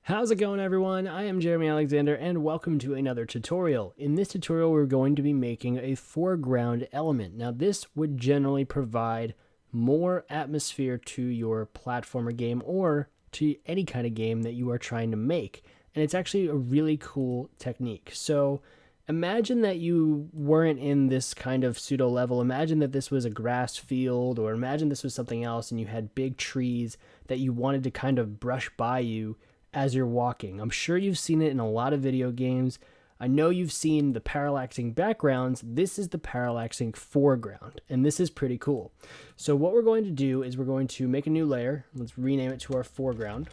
How's it going, everyone? I am Jeremy Alexander and welcome to another tutorial. In this tutorial we're going to be making a foreground element. Now this would generally provide more atmosphere to your platformer game or to any kind of game that you are trying to make. And it's actually a really cool technique. So imagine that you weren't in this kind of pseudo level. Imagine that this was a grass field, or imagine this was something else and you had big trees that you wanted to kind of brush by you as you're walking. I'm sure you've seen it in a lot of video games. I know you've seen the parallaxing backgrounds. This is the parallaxing foreground, and this is pretty cool. So what we're going to do is we're going to make a new layer. Let's rename it to our foreground.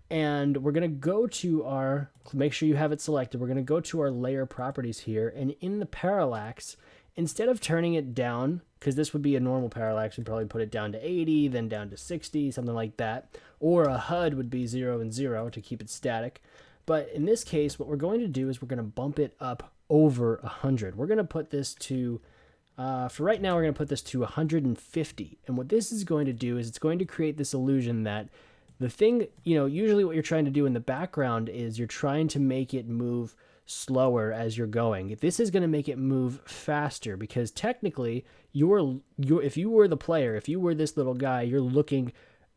And we're going to go to our, make sure you have it selected, we're going to go to our layer properties here, and in the parallax, instead of turning it down, because this would be a normal parallax, we'd probably put it down to 80, then down to 60, something like that. Or a HUD would be 0 and 0 to keep it static. But in this case, what we're going to do is we're going to bump it up over 100. We're going to put this to, for right now, we're going to put this to 150. And what this is going to do is it's going to create this illusion that the thing, usually what you're trying to do in the background is you're trying to make it move slower as you're going. This is going to make it move faster because technically if you were the player, if you were this little guy, you're looking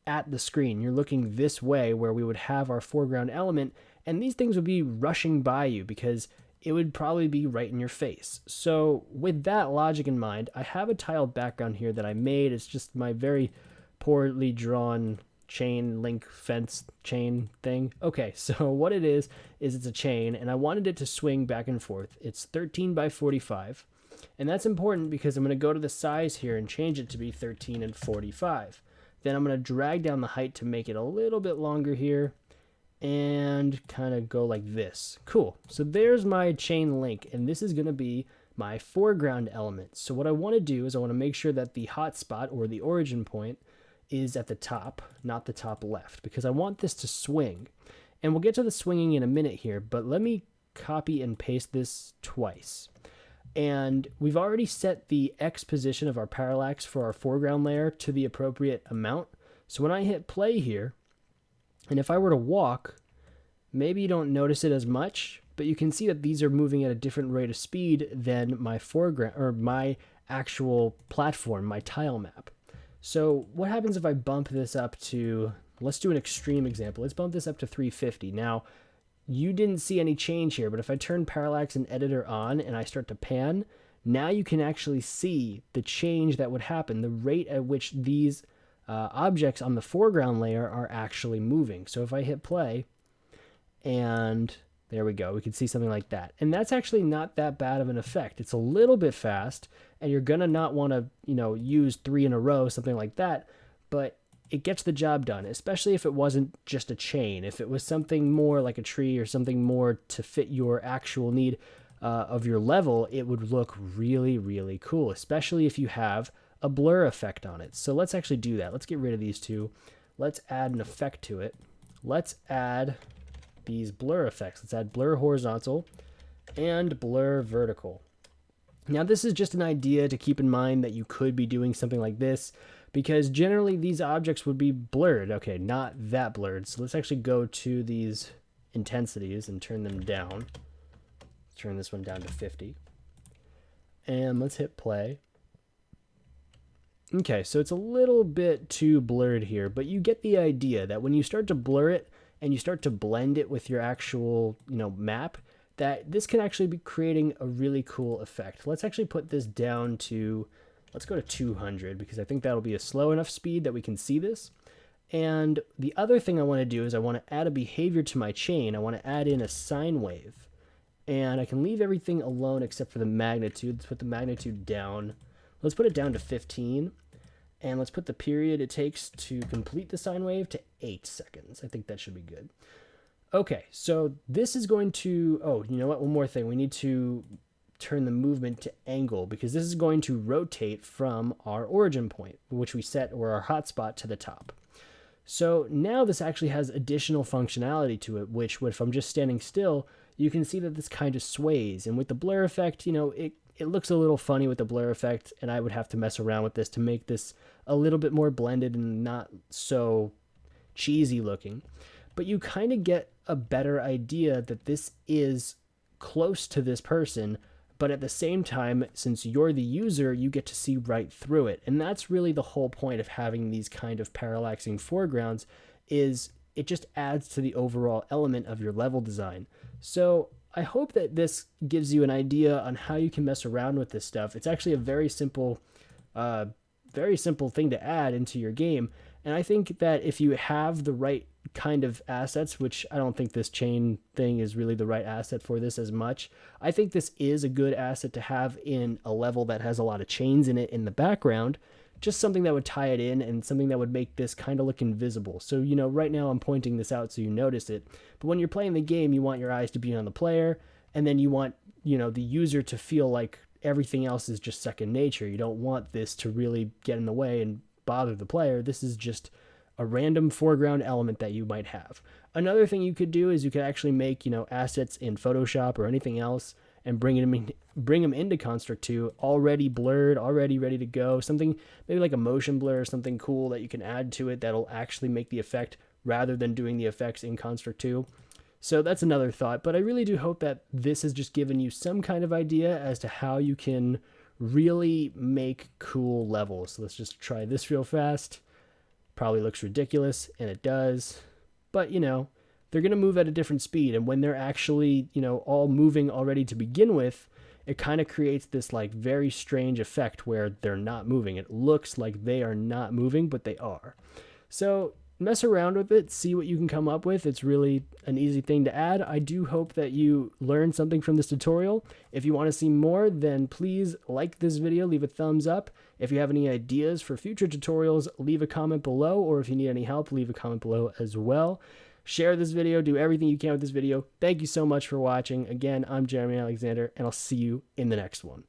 at the screen. You're looking this way where we would have our foreground element, and these things would be rushing by you because it would probably be right in your face. So with that logic in mind, I have a tiled background here that I made. It's just my very poorly drawn chain link fence chain thing. Okay, so what it is it's a chain, and I wanted it to swing back and forth. It's 13 by 45, and that's important because I'm going to go to the size here and change it to be 13 and 45. Then I'm going to drag down the height to make it a little bit longer here and kind of go like this. Cool. So there's my chain link, and this is going to be my foreground element. So what I want to do is I want to make sure that the hotspot or the origin point is at the top, not the top left, because I want this to swing. And we'll get to the swinging in a minute here, but let me copy and paste this twice. And we've already set the X position of our parallax for our foreground layer to the appropriate amount. So when I hit play here, and if I were to walk, maybe you don't notice it as much, but you can see that these are moving at a different rate of speed than my foreground or my actual platform, my tile map. So what happens if I bump this up to, let's do an extreme example. Let's bump this up to 350. Now, you didn't see any change here, but if I turn parallax and editor on and I start to pan, now you can actually see the change that would happen, the rate at which these objects on the foreground layer are actually moving. So if I hit play, and there we go, we can see something like that. And that's actually not that bad of an effect. It's a little bit fast, and you're gonna not want to, use 3 in a row, something like that, but it gets the job done, especially if it wasn't just a chain. If it was something more like a tree or something more to fit your actual need of your level, it would look really, really cool, especially if you have a blur effect on it. So let's actually do that. Let's get rid of these two. Let's add an effect to it. Let's add these blur effects. Let's add blur horizontal and blur vertical. Now this is just an idea to keep in mind that you could be doing something like this, because generally these objects would be blurred. Okay, not that blurred. So let's actually go to these intensities and turn them down. Let's turn this one down to 50. And let's hit play. Okay, so it's a little bit too blurred here, but you get the idea that when you start to blur it and you start to blend it with your actual, map, that this can actually be creating a really cool effect. Let's actually put this down to, let's go to 200, because I think that'll be a slow enough speed that we can see this. And the other thing I want to do is I want to add a behavior to my chain. I want to add in a sine wave. And I can leave everything alone except for the magnitude. Let's put the magnitude down. Let's put it down to 15. And let's put the period it takes to complete the sine wave to 8 seconds. I think that should be good. Okay, so this is going to, oh, you know what? One more thing. We need to turn the movement to angle, because this is going to rotate from our origin point, which we set, or our hotspot, to the top. So now this actually has additional functionality to it, which if I'm just standing still, you can see that this kind of sways. And with the blur effect, it looks a little funny with the blur effect, and I would have to mess around with this to make this a little bit more blended and not so cheesy looking. But you kind of get a better idea that this is close to this person, but at the same time, since you're the user, you get to see right through it. And that's really the whole point of having these kind of parallaxing foregrounds, is it just adds to the overall element of your level design. So I hope that this gives you an idea on how you can mess around with this stuff. It's actually a very simple thing to add into your game. And I think that if you have the right kind of assets, which I don't think this chain thing is really the right asset for this as much, I think this is a good asset to have in a level that has a lot of chains in it in the background. Just something that would tie it in and something that would make this kind of look invisible. So, right now I'm pointing this out so you notice it. But when you're playing the game, you want your eyes to be on the player, and then you want, the user to feel like everything else is just second nature. You don't want this to really get in the way and bother the player. This is just a random foreground element that you might have. Another thing you could do is you could actually make, assets in Photoshop or anything else and bring them into Construct 2 already blurred, already ready to go. Something maybe like a motion blur or something cool that you can add to it that'll actually make the effect rather than doing the effects in Construct 2. So that's another thought, but I really do hope that this has just given you some kind of idea as to how you can really make cool levels. So let's just try this real fast. Probably looks ridiculous, and it does, but they're going to move at a different speed, and when they're actually all moving already to begin with, it kind of creates this like very strange effect where they're not moving. It looks like they are not moving, but they are. So mess around with it, see what you can come up with. It's really an easy thing to add. I do hope that you learned something from this tutorial. If you want to see more, then please like this video, leave a thumbs up. If you have any ideas for future tutorials, leave a comment below, or if you need any help, leave a comment below as well. Share this video, do everything you can with this video. Thank you so much for watching. Again, I'm Jeremy Alexander, and I'll see you in the next one.